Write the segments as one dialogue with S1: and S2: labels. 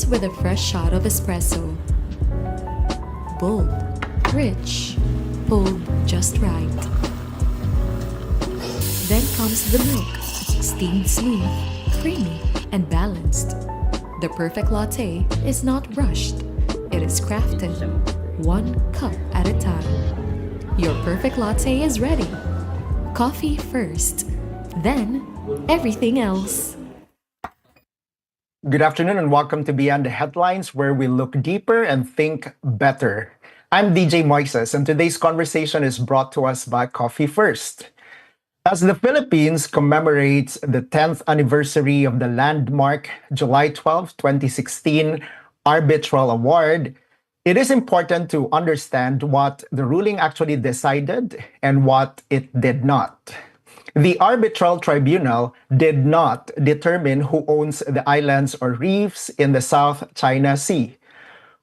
S1: Begins with a fresh shot of espresso. Bold, rich, pulled just right. Then comes the milk, steamed smooth, creamy, and balanced. The perfect latte is not rushed. It is crafted, one cup at a time. Your perfect latte is ready. Coffee first, then everything else.
S2: Good afternoon and welcome to Beyond the Headlines, where we look deeper and think better. I'm DJ Moises, and today's conversation is brought to us by Coffee First. As the Philippines commemorates the 10th anniversary of the landmark July 12, 2016 Arbitral Award, it is important to understand what the ruling actually decided and what it did not. The Arbitral Tribunal did not determine who owns the islands or reefs in the South China Sea.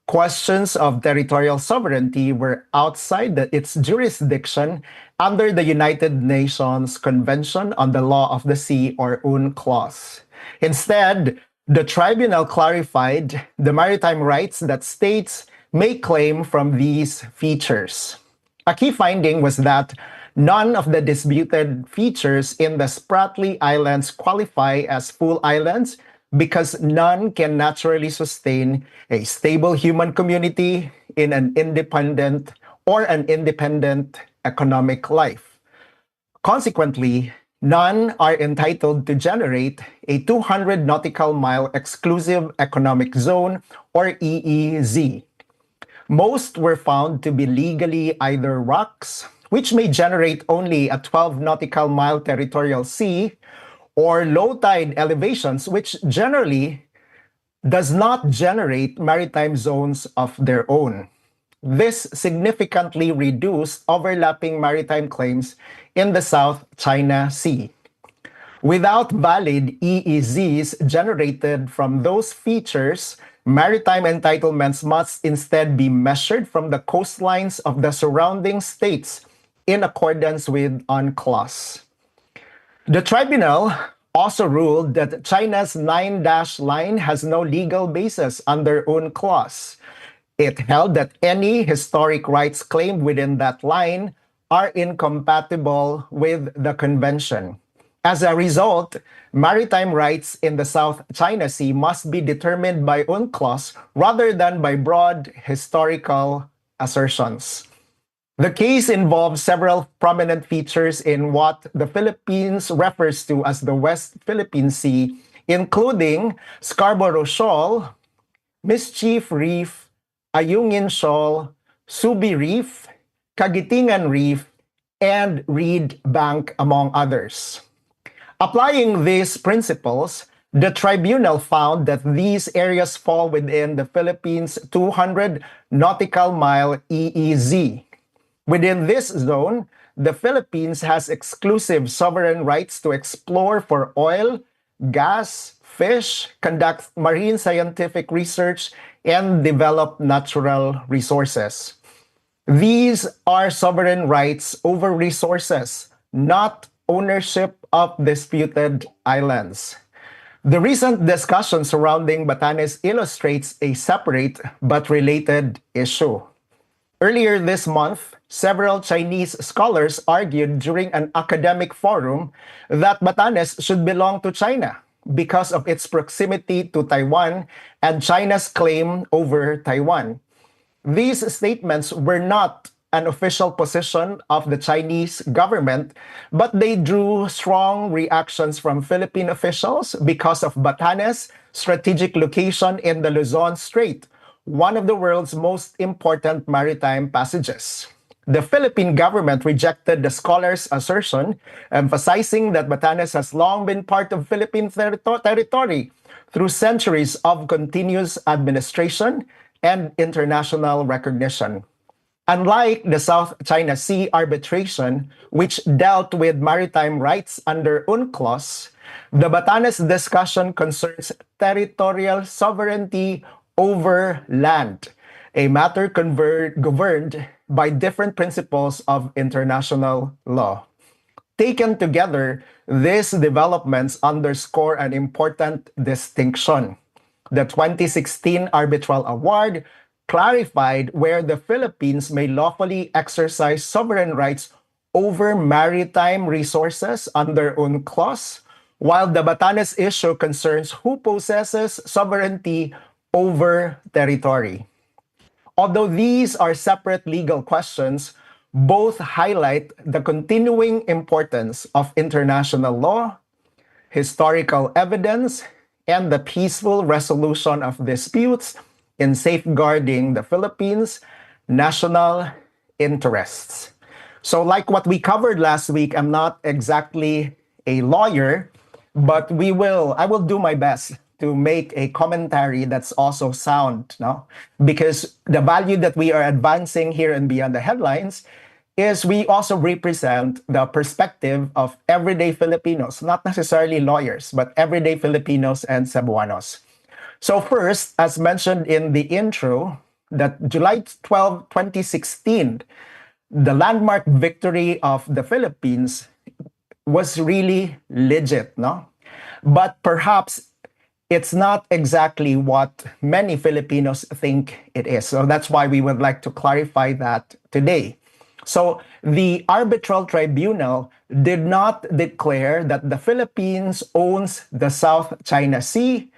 S2: Questions of territorial sovereignty were outside its jurisdiction under the United Nations Convention on the Law of the Sea, or UNCLOS. Instead, the tribunal clarified the maritime rights that states may claim from these features. A key finding was that none of the disputed features in the Spratly Islands qualify as full islands because none can naturally sustain a stable human community in an independent economic life. Consequently, none are entitled to generate a 200 nautical mile exclusive economic zone, or EEZ. Most were found to be legally either rocks, which may generate only a 12 nautical mile territorial sea, or low tide elevations, which generally does not generate maritime zones of their own. This significantly reduced overlapping maritime claims in the South China Sea. Without valid EEZs generated from those features, maritime entitlements must instead be measured from the coastlines of the surrounding states in accordance with UNCLOS. The tribunal also ruled that China's 9-dash line has no legal basis under UNCLOS. It held that any historic rights claimed within that line are incompatible with the convention. As a result, maritime rights in the South China Sea must be determined by UNCLOS rather than by broad historical assertions. The case involves several prominent features in what the Philippines refers to as the West Philippine Sea, including Scarborough Shoal, Mischief Reef, Ayungin Shoal, Subi Reef, Kagitingan Reef, and Reed Bank, among others. Applying these principles, the tribunal found that these areas fall within the Philippines' 200 nautical mile EEZ. Within this zone, the Philippines has exclusive sovereign rights to explore for oil, gas, fish, conduct marine scientific research, and develop natural resources. These are sovereign rights over resources, not ownership of disputed islands. The recent discussion surrounding Batanes illustrates a separate but related issue. Earlier this month, several Chinese scholars argued during an academic forum that Batanes should belong to China because of its proximity to Taiwan and China's claim over Taiwan. These statements were not an official position of the Chinese government, but they drew strong reactions from Philippine officials because of Batanes' strategic location in the Luzon Strait, one of the world's most important maritime passages. The Philippine government rejected the scholar's assertion, emphasizing that Batanes has long been part of Philippine territory through centuries of continuous administration and international recognition. Unlike the South China Sea arbitration, which dealt with maritime rights under UNCLOS, the Batanes discussion concerns territorial sovereignty over land, a matter governed by different principles of international law. Taken together, these developments underscore an important distinction. The 2016 Arbitral Award clarified where the Philippines may lawfully exercise sovereign rights over maritime resources under UNCLOS, while the Batanes issue concerns who possesses sovereignty over territory. Although these are separate legal questions, both highlight the continuing importance of international law, historical evidence, and the peaceful resolution of disputes in safeguarding the Philippines' national interests. So, like what we covered last week, I'm not exactly a lawyer, but I will do my best to make a commentary that's also sound, no? Because the value that we are advancing here and Beyond the Headlines is we also represent the perspective of everyday Filipinos, not necessarily lawyers, but everyday Filipinos and Cebuanos. So first, as mentioned in the intro, that July 12, 2016, the landmark victory of the Philippines was really legit, no? But perhaps it's not exactly what many Filipinos think it is. So that's why we would like to clarify that today. So the arbitral tribunal did not declare that the Philippines owns the South China Sea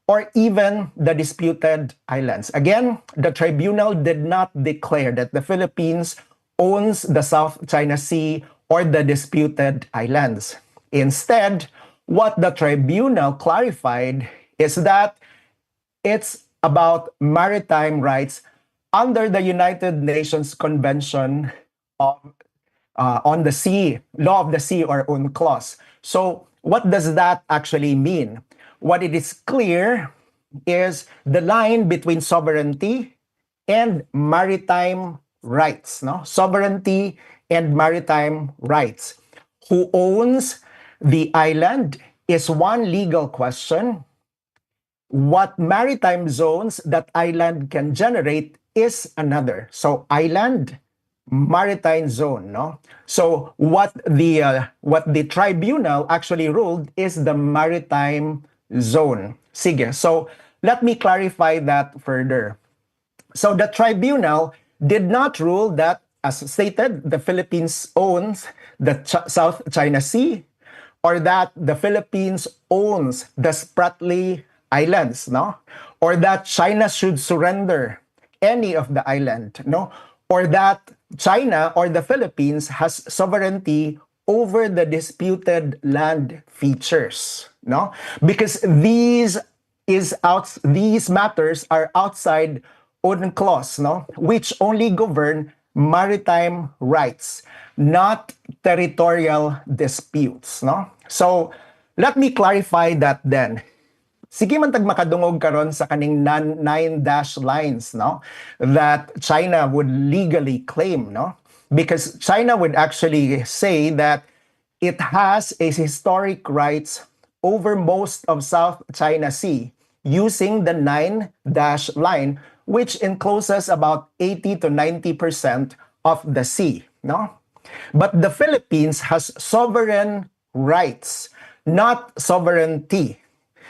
S2: or even the disputed islands. Again, the tribunal did not declare that the Philippines owns the South China Sea or the disputed islands. Instead, what the tribunal clarified is that it's about maritime rights under the United Nations Convention of, on the Sea, Law of the Sea, or UNCLOS. So what does that actually mean? What it is clear is the line between sovereignty and maritime rights. No? Sovereignty and maritime rights. Who owns the island is one legal question. What maritime zones that island can generate is another. So island, maritime zone, no? So what the tribunal actually ruled is the maritime zone. Sige. So let me clarify that further. So the tribunal did not rule that, as stated, the Philippines owns the South China Sea or that the Philippines owns the Spratly Islands, no? Or that China should surrender any of the island, no? Or that China or the Philippines has sovereignty over the disputed land features, no? Because these matters are outside UNCLOS, no? Which only govern maritime rights, not territorial disputes, no? So let me clarify that then. Sige man tag makadungog karon sa kaning nine dash lines, no, that China would legally claim, no, because China would actually say that it has a historic rights over most of South China Sea using the 9 dash line, which encloses about 80 to 90% of the sea, no. But the Philippines has sovereign rights, not sovereignty.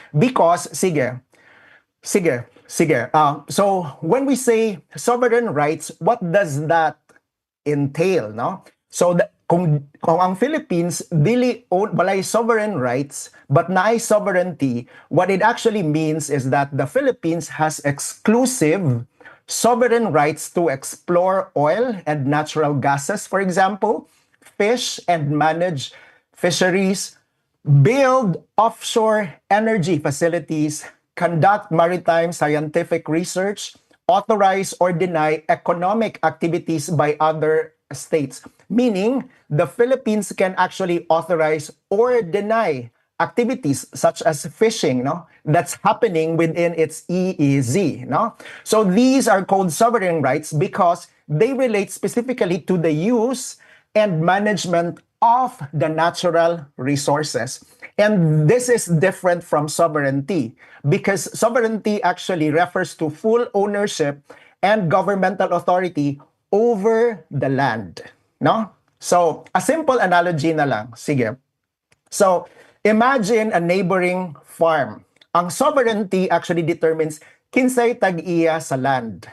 S2: Because, sige. So when we say sovereign rights, what does that entail, no? So kung ang Philippines dili own balay sovereign rights but naay sovereignty, what it actually means is that the Philippines has exclusive sovereign rights to explore oil and natural gases, for example, fish and manage fisheries, build offshore energy facilities, conduct maritime scientific research, authorize or deny economic activities by other states. Meaning, the Philippines can actually authorize or deny activities such as fishing, no, that's happening within its EEZ, no? So these are called sovereign rights because they relate specifically to the use and management of the natural resources. And this is different from sovereignty because sovereignty actually refers to full ownership and governmental authority over the land, no? So, a simple analogy na lang, sige. So, imagine a neighboring farm. Ang sovereignty actually determines kinsay tag-iya sa land.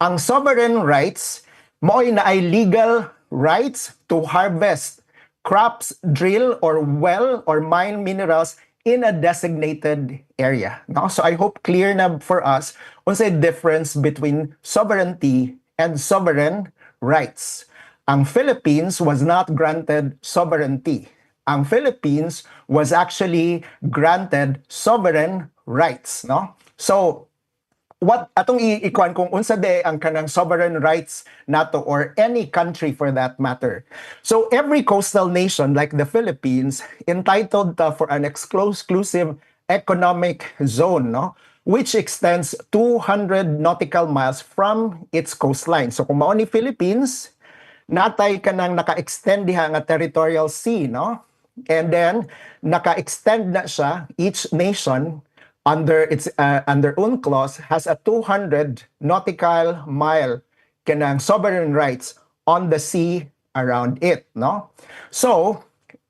S2: Ang sovereign rights mo'y na ay legal rights to harvest crops, drill or well or mine minerals in a designated area. No? So I hope clear na for us unsay difference between sovereignty and sovereign rights. Ang Philippines was not granted sovereignty. Ang Philippines was actually granted sovereign rights, no? So what atong ikuan kung unsa de ang kanang sovereign rights nato or any country for that matter. So every coastal nation like the Philippines entitled for an exclusive economic zone, no, which extends 200 nautical miles from its coastline. So kung mao ni Philippines, natay kanang naka-extend diha nga territorial sea, no? And then naka-extend na siya, each nation under UNCLOS has a 200 nautical mile kanang sovereign rights on the sea around it, no? So,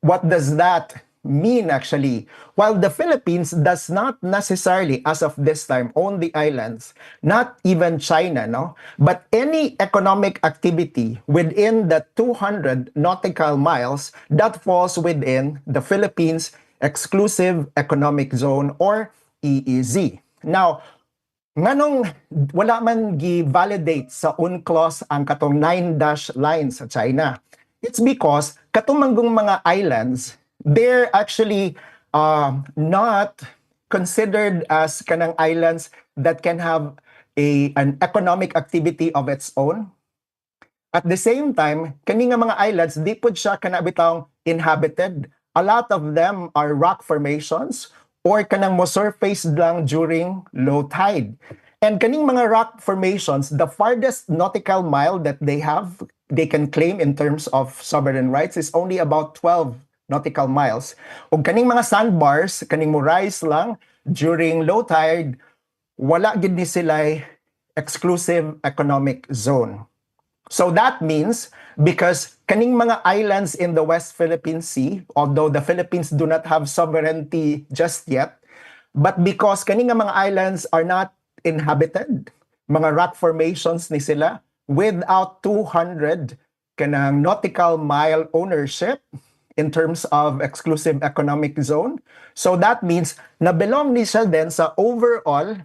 S2: what does that mean actually? While the Philippines does not necessarily, as of this time, own the islands, not even China, no? But any economic activity within the 200 nautical miles that falls within the Philippines Exclusive Economic Zone or EEZ. Now, nganong wala man gi-validate sa UNCLOS ang katong 9-dash line sa China? It's because katong manggong mga islands, they're actually not considered as kanang islands that can have an economic activity of its own. At the same time, kani nga mga islands, di pud siya kanabitang inhabited. A lot of them are rock formations or kanang mo surface lang during low tide. And kaning mga rock formations, the farthest nautical mile that they can claim in terms of sovereign rights is only about 12 nautical miles. Ug kaning mga sandbars, kaning mo rise lang during low tide, wala gid ni sila exclusive economic zone. So that means because kaning mga islands in the West Philippine Sea, although the Philippines do not have sovereignty just yet, but because kaning mga islands are not inhabited, mga rock formations ni sila without 200 kanang nautical mile ownership in terms of exclusive economic zone. So that means na belong ni siya din sa overall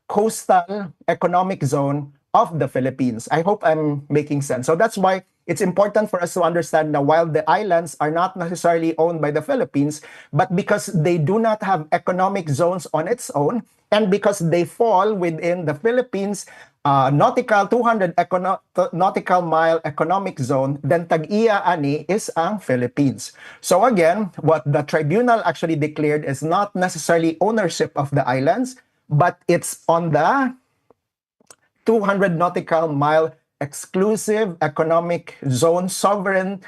S2: coastal economic zone of the Philippines. I hope I'm making sense. So that's why it's important for us to understand that while the islands are not necessarily owned by the Philippines, but because they do not have economic zones on its own, and because they fall within the Philippines nautical 200 nautical mile economic zone, then tag-iya ani is ang Philippines. So again, what the tribunal actually declared is not necessarily ownership of the islands, but it's on the 200 nautical mile exclusive economic zone sovereign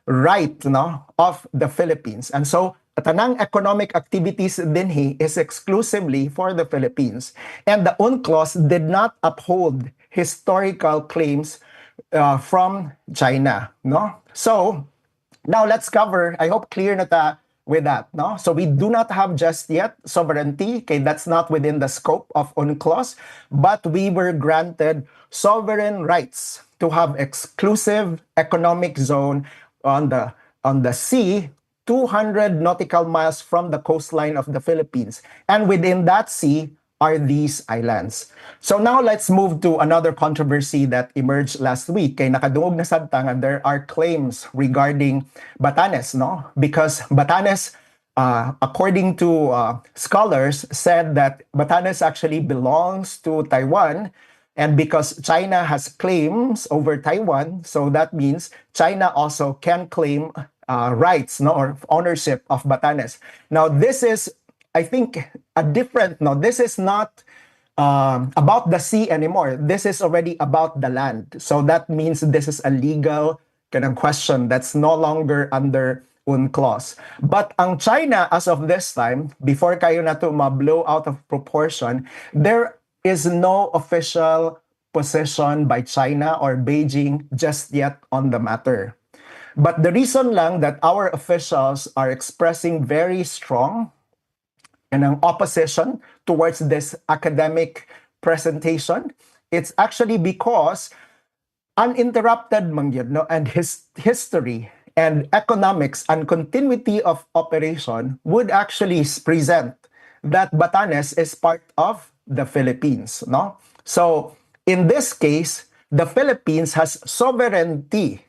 S2: right, no, of the Philippines. And so tanang economic activities dinhi is exclusively for the Philippines. And the UNCLOS did not uphold historical claims from China, no? So now let's cover, I hope clear na ta with that, no? So we do not have just yet sovereignty, okay, that's not within the scope of UNCLOS, but we were granted sovereign rights to have exclusive economic zone on the sea 200 nautical miles from the coastline of the Philippines. And within that sea are these islands. So now let's move to another controversy that emerged last week. Kay nakadungog na sad ta nga there are claims regarding Batanes, no? Because Batanes, according to scholars, said that Batanes actually belongs to Taiwan. And because China has claims over Taiwan, so that means China also can claim rights, no, or ownership of Batanes. Now, this is, I think, a different, no, this is not about the sea anymore. This is already about the land. So that means this is a legal kind of question that's no longer under UNCLOS. But ang China, as of this time, before kayo na to ma-blow out of proportion, there is no official position by China or Beijing just yet on the matter. But the reason lang that our officials are expressing very strong kanang opposition towards this academic presentation, it's actually because uninterrupted man gyud, no, and his history and economics and continuity of operation would actually present that Batanes is part of the Philippines, no? So in this case, the Philippines has sovereignty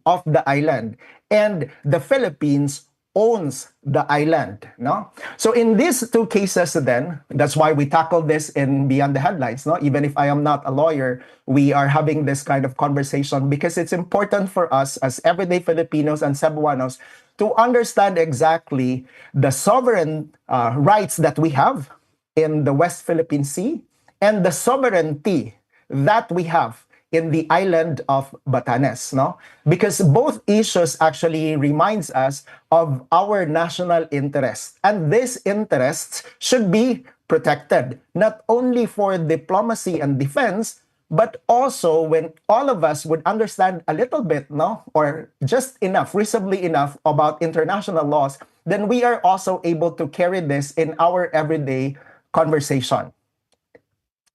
S2: of the island, and the Philippines owns the island, no? So in these two cases then, that's why we tackle this in Beyond the Headlines, no? Even if I am not a lawyer, we are having this kind of conversation because it's important for us as everyday Filipinos and Cebuanos to understand exactly the sovereign rights that we have in the West Philippine Sea and the sovereignty that we have in the island of Batanes, no? Because both issues actually reminds us of our national interest. And these interests should be protected, not only for diplomacy and defense, but also when all of us would understand a little bit, no? Or just enough, reasonably enough about international laws, then we are also able to carry this in our everyday conversation.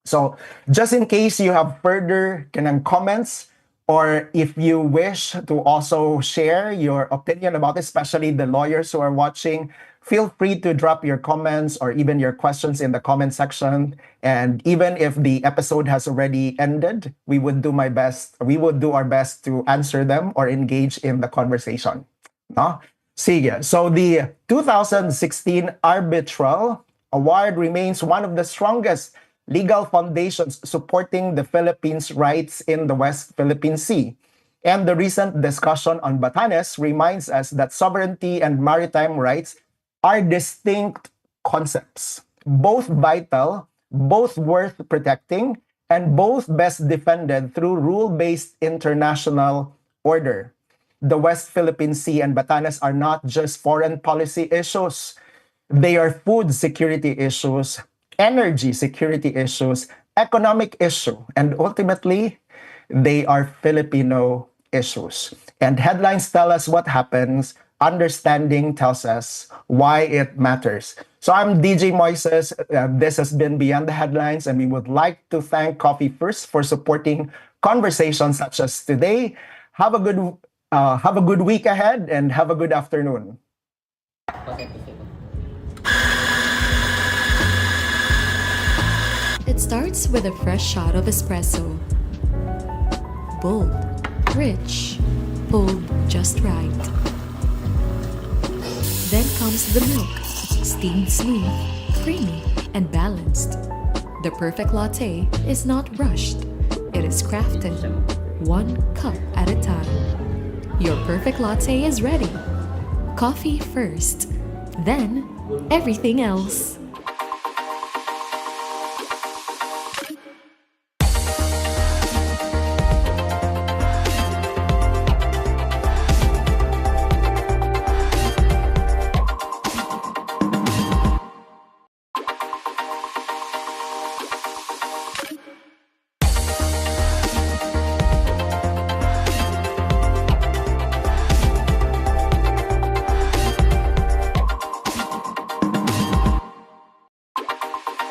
S2: So just in case you have further comments, or if you wish to also share your opinion about it, especially the lawyers who are watching, feel free to drop your comments or even your questions in the comment section. And even if the episode has already ended, we would do our best to answer them or engage in the conversation. No? Sige. So the 2016 Arbitral Award remains one of the strongest legal foundations supporting the Philippines' rights in the West Philippine Sea. And the recent discussion on Batanes reminds us that sovereignty and maritime rights are distinct concepts, both vital, both worth protecting, and both best defended through rule-based international order. The West Philippine Sea and Batanes are not just foreign policy issues. They are food security issues, energy security issues, economic issue, and ultimately, they are Filipino issues. And headlines tell us what happens, understanding tells us why it matters. So I'm DJ Moises. This has been Beyond the Headlines, and we would like to thank Coffee First for supporting conversations such as today. Have a good week ahead, and have a good afternoon.
S1: It starts with a fresh shot of espresso. Bold, rich, pulled just right. Then comes the milk, steamed smooth, creamy, and balanced. The perfect latte is not rushed. It is crafted, one cup at a time. Your perfect latte is ready. Coffee first, then everything else.